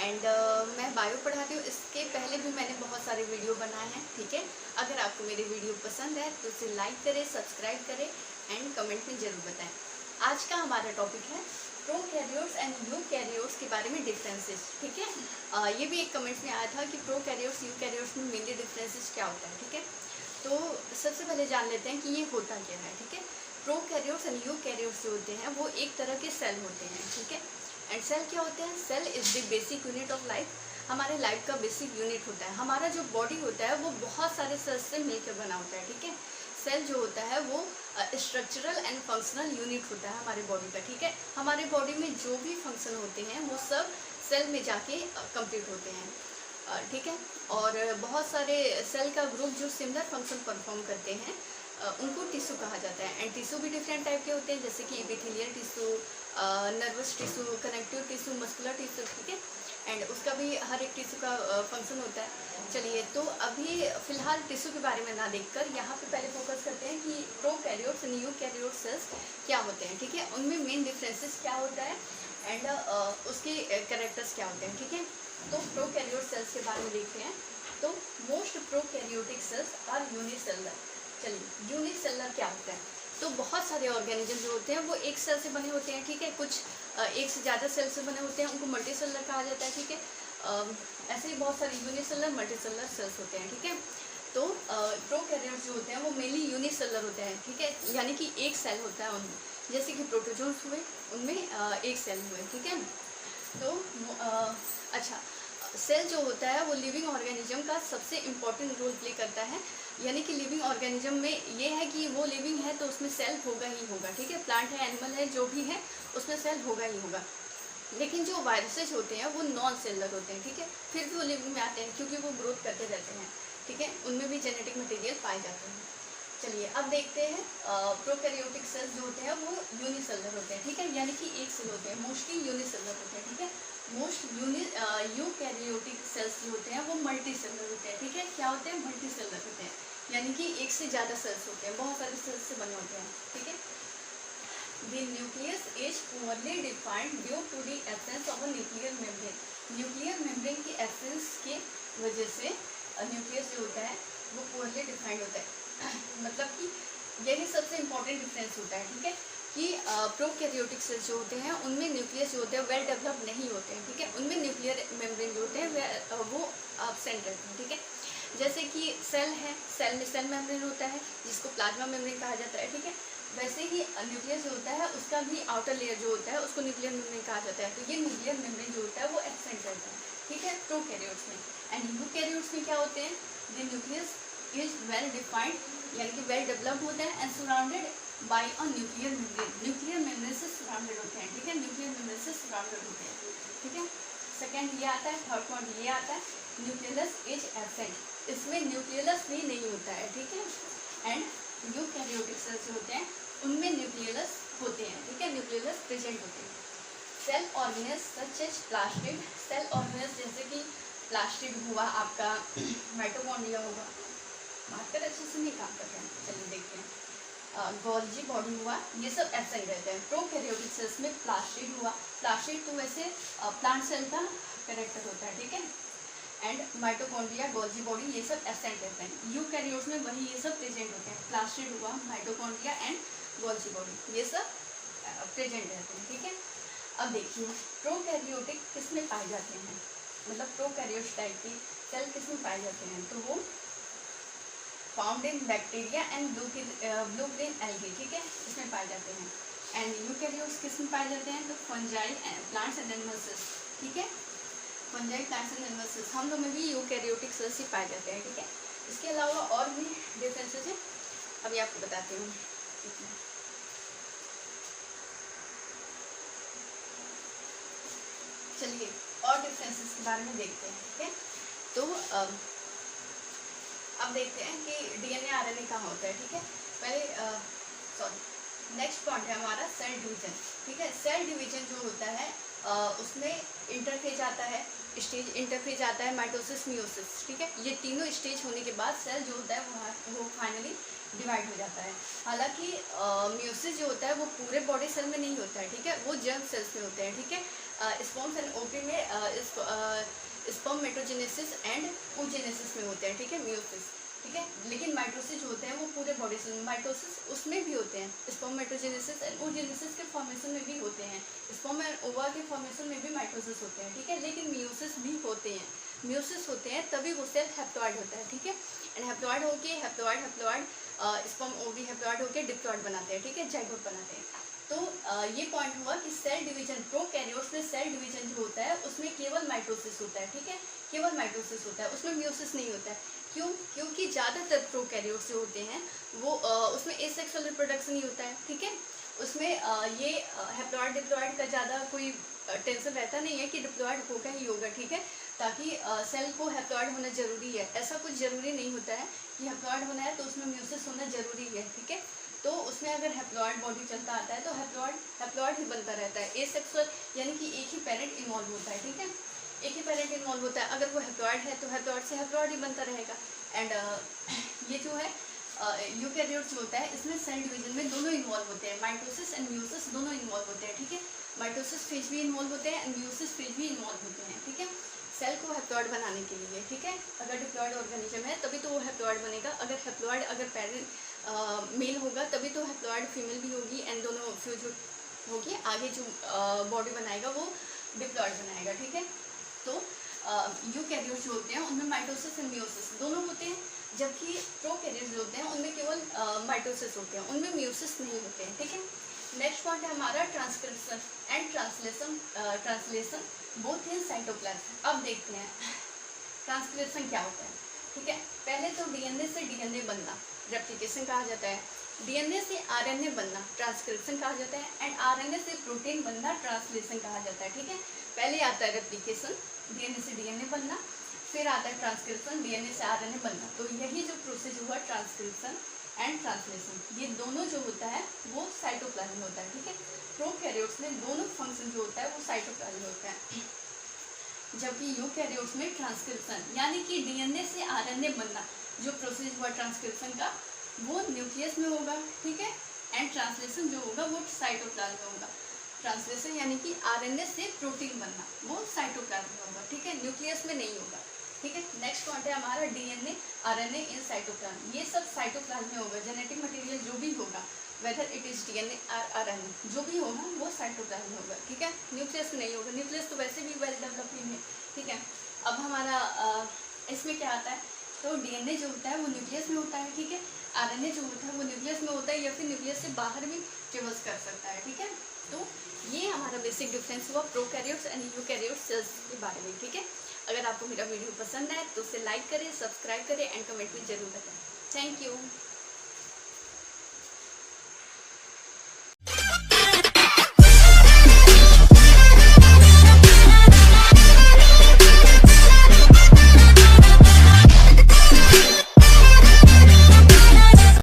And मैं bio पढ़ाती हूँ। इसके पहले भी मैंने बहुत सारे वीडियो बनाए हैं, ठीक है। अगर आपको मेरे वीडियो पसंद है तो उसे लाइक करें, सब्सक्राइब करें एंड कमेंट में ज़रूर बताएं। आज का हमारा टॉपिक है प्रोकैरियोट्स एंड यूकैरियोट्स के बारे में डिफरेंसेस, ठीक है। ये भी एक कमेंट्स में आया था कि प्रोकैरियोट्स यूकैरियोट्स में मेनली डिफरेंसेस क्या होता है, ठीक है। तो सबसे पहले जान लेते हैं कि ये होता क्या है, ठीक है। प्रोकैरियोट्स एंड यूकैरियोट्स जो होते हैं वो एक तरह के सेल होते हैं, ठीक है। एंड सेल क्या होते हैं? Cell is the basic unit of life. हमारे लाइफ का बेसिक यूनिट होता है। हमारा जो बॉडी होता है वो बहुत सारे सेल्स से मिलकर बना होता है, ठीक है। सेल जो होता है वो स्ट्रक्चरल एंड फंक्शनल यूनिट होता है हमारे बॉडी का, ठीक है। हमारे बॉडी में जो भी फंक्शन होते हैं वो सब सेल में जाके कंप्लीट होते हैं, ठीक है। और बहुत सारे सेल का ग्रुप जो सिमिलर फंक्शन परफॉर्म करते हैं उनको टिश्यू कहा जाता है। एंड टिश्यू भी डिफरेंट टाइप के होते हैं, जैसे कि epithelial tissue, nervous tissue, connective tissue, muscular tissue, ठीक है। एंड उसका भी हर एक टिश्यू का फंक्शन होता है। चलिए, तो अभी फिलहाल टिश्यू के बारे में ना देखकर यहाँ पे पहले फोकस करते हैं कि प्रोकैरियोट्स एंड यूकैरियोट सेल्स क्या होते हैं, ठीक है। उनमें मेन डिफरेंसेस क्या होता है एंड उसके कैरेक्टर्स क्या होते हैं, ठीक है। तो प्रोकैरियोट सेल्स के बारे में देखते हैं। तो most prokaryotic cells are unicellular. चलिए, यूनिसेलुलर क्या होता है? तो बहुत सारे ऑर्गेनिज्म जो होते हैं वो एक सेल से बने होते हैं, ठीक है। कुछ एक से ज़्यादा सेल से बने होते हैं, उनको मल्टीसेलुलर कहा जाता है, ठीक है। ऐसे ही बहुत सारे यूनिसेलुलर, मल्टीसेलुलर सेल्स होते हैं, ठीक है। तो प्रोकैरियोट्स जो होते हैं वो मेनली यूनिसेलुलर होते हैं, ठीक है। यानी कि एक सेल होता है उनमें, जैसे कि प्रोटोजोन्स हुए उनमें एक सेल हुए, ठीक है। तो अच्छा, सेल जो होता है वो लिविंग ऑर्गेनिज्म का सबसे इम्पॉर्टेंट रोल प्ले करता है। यानी कि लिविंग ऑर्गेनिज्म में ये है कि वो लिविंग है तो उसमें सेल होगा ही होगा, ठीक है। प्लांट है, एनिमल है, जो भी है उसमें सेल होगा ही होगा। लेकिन जो वायरसेस होते हैं वो नॉन सेलुलर होते हैं, ठीक है। फिर भी वो लिविंग में आते हैं क्योंकि वो ग्रोथ करते रहते हैं, ठीक है। उनमें भी जेनेटिक मटेरियल पाए जाते हैं। चलिए, अब देखते हैं प्रोकैरियोटिक सेल्स जो होते हैं वो यूनिसेलुलर होते हैं, ठीक है। यानी कि एक सेल होते हैं, मोस्टली यूनिसेलुलर होते हैं, ठीक है। यूकैरियोटिक सेल्स जो होते हैं वो मल्टीसेलुलर होते हैं, ठीक है। क्या होते हैं? मल्टीसेलुलर होते हैं, यानी कि एक से ज़्यादा सेल्स होते हैं, बहुत सारे सेल्स से बने होते हैं, ठीक है। The nucleus is poorly defined due to the absence of a nuclear membrane. Nuclear membrane की एब्सेंस की वजह से न्यूक्लियस जो होता है वो poorly defined होता है। मतलब कि यही सबसे इम्पोर्टेंट डिफरेंस होता है, ठीक है, कि प्रोकैरियोटिक सेल्स जो होते हैं उनमें न्यूक्लियस जो होते हैं वेल डेवलप नहीं होते हैं, ठीक है। उनमें न्यूक्लियर मेम्ब्रेन जो होते हैं वो एब्सेंट रहते हैं, ठीक है। जैसे कि सेल है, सेल में सेल मेम्ब्रेन होता है जिसको प्लाज्मा मेम्ब्रेन कहा जाता है, ठीक है। वैसे ही न्यूक्लियस जो होता है उसका भी आउटर लेयर जो होता है उसको न्यूक्लियर मेम्ब्रेन कहा जाता है। तो ये न्यूक्लियर मेम्ब्रेन जो होता है वो एब्सेंट रहता है, ठीक है, प्रोकैरियोट्स में। एंड यूकैरियोट्स में क्या होते हैं? The nucleus is well defined, यानी कि वेल डेवलप्ड होता है and surrounded by a nuclear membrane. Nuclear membrane से सराउंडेड होते हैं, ठीक है। न्यूक्लियर मेम्ब्रेन से सराउंडेड होते हैं, ठीक है। सेकेंड ये आता है, थर्ड पॉइंट ये आता है, न्यूक्लियस इज एब्सेंट। इसमें न्यूक्लियस भी नहीं होता है, ठीक है। एंड यूकैरियोटिक सेल्स जो होते हैं उनमें न्यूक्लियस होते हैं, ठीक है, न्यूक्लियस प्रेजेंट होते हैं। Cell organelles such as plastid, cell organelles जैसे कि प्लास्टिड हुआ, आपका माइटोकॉन्ड्रिया होगा, बात कर अच्छे से नहीं काम कर रहे हैं, चलिए देखते हैं। गोल्जी बॉडी हुआ, ये सब एब्सेंट रहते हैं। प्रोकैरियोटिक सेल्स में प्लास्टिड हुआ, प्लास्टिड तो वैसे प्लांट सेल का कैरेक्टर होता है, ठीक है। एंड माइटोकॉन्ड्रिया, गोल्जी बॉडी, ये सब एब्सेंट रहते हैं। यूकैरियोट्स में वही ये सब प्रेजेंट होते हैं, प्लास्टिड हुआ, माइटोकॉन्ड्रिया एंड गोल्जी बॉडी, ये सब प्रेजेंट रहते हैं, ठीक है। अब देखिए, प्रोकैरियोटिक किस में पाए जाते हैं, मतलब प्रोकैरियोट टाइप की सेल किस में पाए जाते हैं? तो वो found in bacteria and blue green algae, ठीक है, इसमें पाए जाते हैं। एंड यूकैरियोट्स किस में पाए जाते हैं? तो fungi, plants and animal cells, ठीक है। Fungi, plants and animal cells, हम लोग में भी यूकैरियोटिक सेल्स ही पाए जाते हैं, ठीक है। इसके अलावा और भी डिफरेंसेस हैं, अभी आपको बताती हूँ। चलिए, और डिफरेंसेस के बारे में देखते हैं, ठीक है। तो अब देखते हैं कि डीएनए आरएनए कहाँ होता है, ठीक है। पहले नेक्स्ट पॉइंट है हमारा सेल डिवीजन, ठीक है। सेल डिवीजन जो होता है उसमें इंटरफेज आता है, स्टेज इंटरफेज आता है, माइटोसिस, मियोसिस, ठीक है। ये तीनों स्टेज होने के बाद सेल जो होता है वो फाइनली डिवाइड हो जाता है। हालांकि मियोसिस जो होता है वो पूरे बॉडी सेल में नहीं होता है, ठीक है, वो जर्म सेल्स में होते हैं, ठीक है। स्पर्म्स एंड ओवरी में स्पर्मेटोजेनेसिस एंड oogenesis में होते हैं, ठीक है, मियोसिस, ठीक है। लेकिन माइटोसिस जो होते हैं वो पूरे बॉडी से, माइटोसिस उसमें भी होते हैं, स्पर्मेटोजेनेसिस एंड oogenesis के फॉर्मेशन में भी होते हैं, स्पर्म एंड ओवा के फॉर्मेशन में भी माइटोसिस होते हैं, ठीक है। लेकिन मियोसिस भी होते हैं, मियोसिस होते हैं तभी वो सेल हैप्लॉइड होता है, ठीक है। एंड हैप्लॉइड होके हैप्लॉइड स्पर्म ओवरी हैप्लॉइड होके डिप्लॉइड बनाते हैं, ठीक है, जाइगोट बनाते हैं। तो ये पॉइंट हुआ कि सेल डिवीजन, प्रोकैरियोट्स में सेल डिवीजन जो होता है उसमें केवल माइटोसिस होता है, ठीक है, केवल माइटोसिस होता है, उसमें मियोसिस नहीं होता है। क्यों? क्योंकि ज़्यादातर प्रोकैरियोट्स जो होते हैं वो उसमें एसेक्सुअल रिप्रोडक्शन नहीं होता है, ठीक है। उसमें ये हैप्लॉइड डिप्लॉइड का ज़्यादा कोई टेंशन रहता नहीं है कि डिप्लॉइड होगा ही होगा, ठीक है, ताकि सेल को हैप्लॉइड होना जरूरी है, ऐसा कुछ जरूरी नहीं होता है कि हैप्लॉइड होना है तो उसमें मियोसिस होना जरूरी है, ठीक है। तो उसमें अगर हैप्लॉइड बॉडी चलता आता है तो हैप्लॉइड ही बनता रहता है। एसेक्सुअल यानी कि एक ही पेरेंट इन्वॉल्व होता है, ठीक है, एक ही पेरेंट इन्वॉल्व होता है। अगर वो हैप्लॉइड है तो हैप्लॉइड से हैप्लॉइड ही बनता रहेगा। एंड ये जो है यूकैरियोट्स जो होता है इसमें सेल डिवीजन में दोनों इन्वॉल्व होते हैं, माइटोसिस एंड मियोसिस दोनों इन्वॉल्व होते हैं, ठीक है। माइटोसिस फेज भी इन्वॉल्व होते हैं एंड मियोसिस फेज भी इन्वॉल्व होते हैं, ठीक है, सेल को हैप्लॉइड बनाने के लिए, ठीक है। अगर डिप्लॉइड ऑर्गेनिज्म है तभी तो वो हैप्लॉइड बनेगा, अगर पेरेंट मेल होगा तभी तो हैप्लॉइड फीमेल भी होगी एंड दोनों फ्यूज होगी, आगे जो बॉडी बनाएगा वो डिप्लॉइड बनाएगा, ठीक है। तो यूकैरियोट्स जो होते हैं उनमें माइटोसिस एंड मियोसिस दोनों होते हैं, जबकि प्रोकैरियोट्स जो होते हैं उनमें केवल माइटोसिस होते हैं, उनमें मियोसिस नहीं होते हैं, ठीक है। नेक्स्ट पॉइंट है हमारा transcription and translation both in cytoplasm. अब देखते हैं ट्रांसक्रिप्शन क्या होता है, ठीक है। पहले तो डीएनए से डीएनए बनना रेप्लिकेशन कहा जाता है, डीएनए से आरएनए बनना ट्रांसक्रिप्शन कहा जाता है, एंड आरएनए से प्रोटीन बनना ट्रांसलेशन कहा जाता है, ठीक है। पहले आता है रेप्लिकेशन, डीएनए से डीएनए बनना, फिर आता है ट्रांसक्रिप्शन, डीएनए से आरएनए बनना। तो यही जो प्रोसेस हुआ ट्रांसक्रिप्शन एंड ट्रांसलेशन, ये दोनों जो होता है वो साइटोप्लाज्म में होता है, ठीक है। प्रोकैरियोट्स में दोनों फंक्शन जो होता है वो साइटोप्लाज्म में होता है, जबकि यूकैरियोट्स में ट्रांसक्रिप्शन यानी कि डीएनए से आरएनए बनना जो प्रोसेस हुआ ट्रांसक्रिप्शन का वो न्यूक्लियस में होगा, ठीक है, एंड ट्रांसलेशन जो होगा वो साइटोप्लाज्म में होगा। ट्रांसलेशन यानी कि आरएनए से प्रोटीन बनना वो साइटोप्लाज्म में होगा, ठीक है, न्यूक्लियस में नहीं होगा, ठीक है। नेक्स्ट पॉइंट है हमारा डीएनए आरएनए इन साइटोप्लाज्म, ये सब साइटोप्लाज्म में होगा। जेनेटिक मटेरियल जो भी होगा whether it is DNA RNA जो भी होगा वो साइटोप्लाज्म में होगा, ठीक है, न्यूक्लियस में नहीं होगा। न्यूक्लियस तो वैसे भी वेल डेवलपिंग है, ठीक है। अब हमारा इसमें क्या आता है, तो डीएनए जो होता है वो न्यूक्लियस में होता है, ठीक है, आरएनए जो होता है वो न्यूक्लियस में होता है या फिर न्यूक्लियस से बाहर भी ट्रेवर्स कर सकता है, ठीक है। तो ये हमारा बेसिक डिफरेंस हुआ प्रोकैरियोट्स एंड यूकैरियोट्स सेल्स के बारे में, ठीक है। अगर आपको मेरा वीडियो पसंद आए तो उसे लाइक करें, सब्सक्राइब करें एंड कमेंट में जरूर बताएं। Thank you.